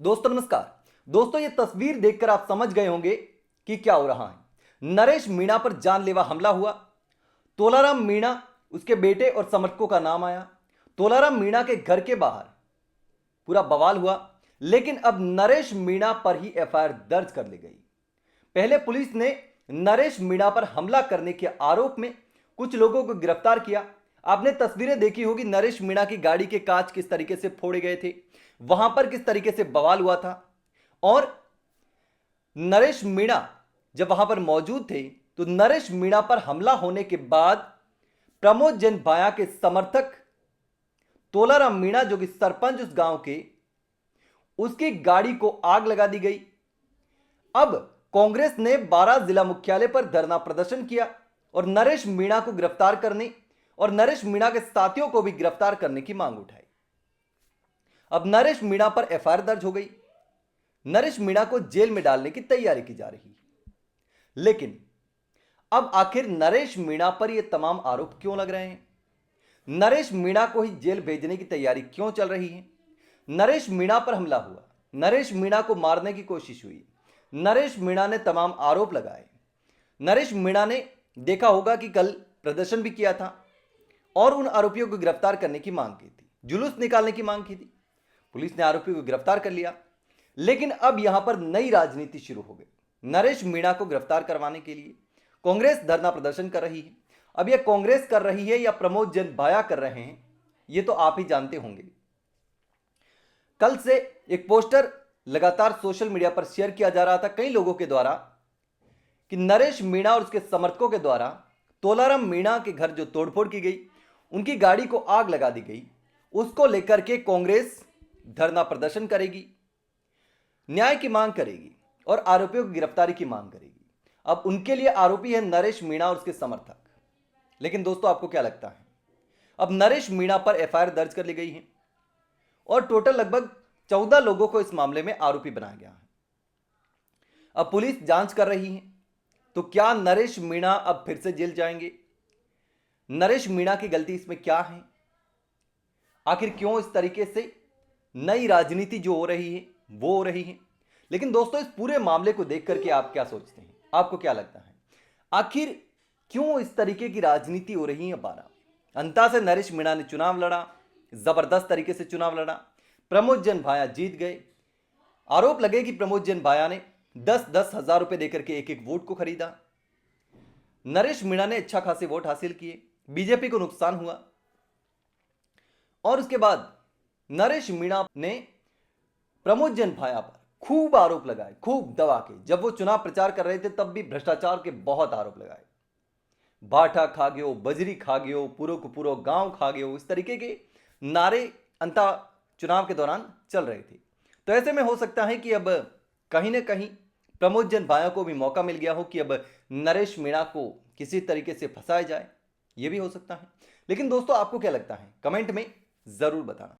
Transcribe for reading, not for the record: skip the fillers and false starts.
दोस्तों नमस्कार। दोस्तों ये तस्वीर देखकर आप समझ गए होंगे कि क्या हो रहा है। नरेश मीणा पर जानलेवा हमला हुआ। तोलाराम मीणा उसके बेटे और समर्थकों का नाम आया। तोलाराम मीणा के घर के बाहर पूरा बवाल हुआ, लेकिन अब नरेश मीणा पर ही एफआईआर दर्ज कर ली गई। पहले पुलिस ने नरेश मीणा पर हमला करने के आरोप में कुछ लोगों को गिरफ्तार किया। आपने तस्वीरें देखी होगी, नरेश मीणा की गाड़ी के कांच किस तरीके से फोड़े गए थे, वहां पर किस तरीके से बवाल हुआ था। और नरेश मीणा जब वहां पर मौजूद थे तो नरेश मीणा पर हमला होने के बाद प्रमोद जैन भाया के समर्थक तोलाराम मीणा जो कि सरपंच उस गांव के, उसकी गाड़ी को आग लगा दी गई। अब कांग्रेस ने 12 जिला मुख्यालय पर धरना प्रदर्शन किया और नरेश मीणा को गिरफ्तार करने और नरेश मीणा के साथियों को भी गिरफ्तार करने की मांग उठाई। अब नरेश मीणा पर एफआईआर दर्ज हो गई। नरेश मीणा को जेल में डालने की तैयारी की जा रही है। लेकिन अब आखिर नरेश मीणा पर यह तमाम आरोप क्यों लग रहे हैं? नरेश मीणा को ही जेल भेजने की तैयारी क्यों चल रही है? नरेश मीणा पर हमला हुआ, नरेश मीणा को मारने की कोशिश हुई, नरेश मीणा ने तमाम आरोप लगाए। नरेश मीणा ने देखा होगा कि कल प्रदर्शन भी किया था और उन आरोपियों को गिरफ्तार करने की मांग की थी, जुलूस निकालने की मांग की थी। पुलिस ने आरोपियों को गिरफ्तार कर लिया, लेकिन अब यहां पर नई राजनीति शुरू हो गई। नरेश मीणा को गिरफ्तार करवाने के लिए कांग्रेस धरना प्रदर्शन कर रही है। अब यह कांग्रेस कर रही है या प्रमोद जैन भाया कर रहे हैं, यह तो आप ही जानते होंगे। कल से एक पोस्टर लगातार सोशल मीडिया पर शेयर किया जा रहा था कई लोगों के द्वारा कि नरेश मीणा और उसके समर्थकों के द्वारा तोलाराम मीणा के घर जो तोड़फोड़ की गई, उनकी गाड़ी को आग लगा दी गई, उसको लेकर के कांग्रेस धरना प्रदर्शन करेगी, न्याय की मांग करेगी और आरोपियों की गिरफ्तारी की मांग करेगी। अब उनके लिए आरोपी है नरेश मीणा और उसके समर्थक। लेकिन दोस्तों आपको क्या लगता है? अब नरेश मीणा पर एफआईआर दर्ज कर ली गई है और टोटल लगभग 14 लोगों को इस मामले में आरोपी बनाया गया है। अब पुलिस जांच कर रही है, तो क्या नरेश मीणा अब फिर से जेल जाएंगे? नरेश मीणा की गलती इसमें क्या है? आखिर क्यों इस तरीके से नई राजनीति जो हो रही है वो हो रही है? लेकिन दोस्तों इस पूरे मामले को देख करके आप क्या सोचते हैं? आपको क्या लगता है आखिर क्यों इस तरीके की राजनीति हो रही है? 12 अंता से नरेश मीणा ने चुनाव लड़ा, जबरदस्त तरीके से चुनाव लड़ा, प्रमोद जैन भाया जीत गए। आरोप लगे कि प्रमोद जैन भाया ने 10-10 हजार रुपए देकर के एक एक वोट को खरीदा। नरेश मीणा ने अच्छा खासे वोट हासिल किए, बीजेपी को नुकसान हुआ। और उसके बाद नरेश मीणा ने प्रमोद जैन भाया पर खूब आरोप लगाए, खूब दबा के। जब वो चुनाव प्रचार कर रहे थे तब भी भ्रष्टाचार के बहुत आरोप लगाए। बाठा खा गयो, बजरी खा गयो, पूरो को पूरो गांव खा गयो, इस तरीके के नारे अंता चुनाव के दौरान चल रहे थे। तो ऐसे में हो सकता है कि अब कहीं ना कहीं प्रमोद जैन भाया को भी मौका मिल गया हो कि अब नरेश मीणा को किसी तरीके से फंसाया जाए, यह भी हो सकता है। लेकिन दोस्तों आपको क्या लगता है? कमेंट में जरूर बताना।